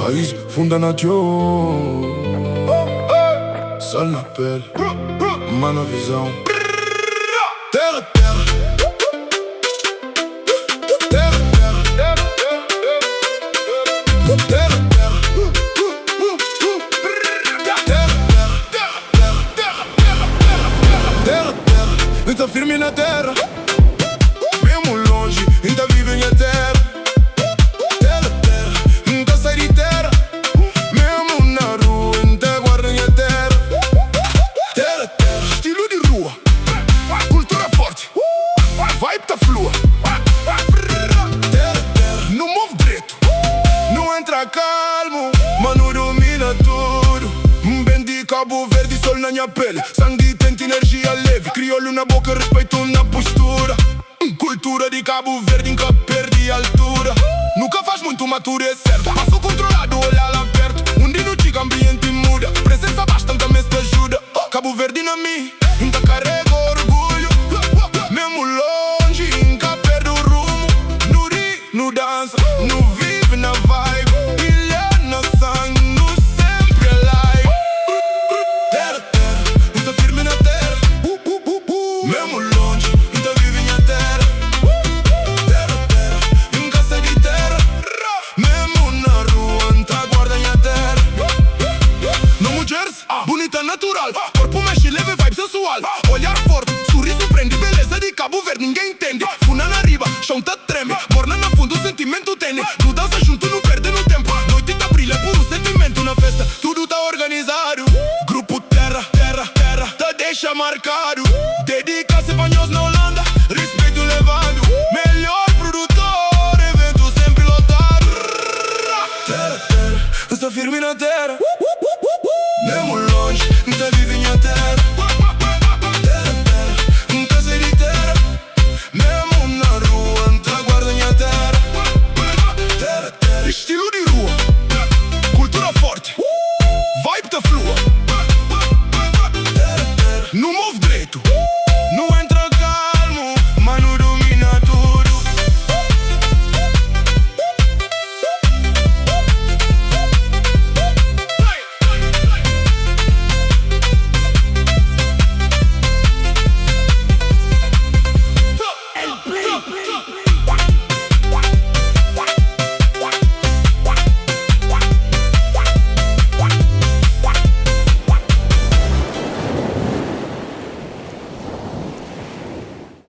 Raiz funda nación, sal na pele, mano a visão. Terra, terra, terra, terra, terra, terra, ainda firme na terra, mesmo longe, ainda vive em terra. Terra, terra, ainda sai de terra, mesmo na rua, ainda guarda em terra. Terra, terra, estilo de rua, cultura forte, vibe tá flua. Terra, terra, não move direito, não entra calmo, mano domina tudo. Bem de Cabo Verde, sol na minha pele, sangue tenta energia leve, crioulo na boca, respeito na postura. Cultura de Cabo Verde, nunca perde altura. Nunca faz muito maturo, é certo. Passo controlado, olha lá perto. Onde no chica ambiente muda, presença bastante também te ajuda. Cabo Verde na mim, ainda carrega orgulho. Mesmo longe, nunca perde o rumo. No ri, no dança, no vive na vibe. Ilha na sangue, no sempre alive. Terra, terra, ainda firme na terra. Mesmo longe, ainda vive em terra. Terra, terra, nunca sai de terra. Mesmo na rua, ainda guarda em terra. No mulheres, bonita natural, corpo mexe leve, vibe sensual. Olhar forte, sorriso prende, beleza de Cabo Verde, ninguém entende. Funa na riba, chão tá treme.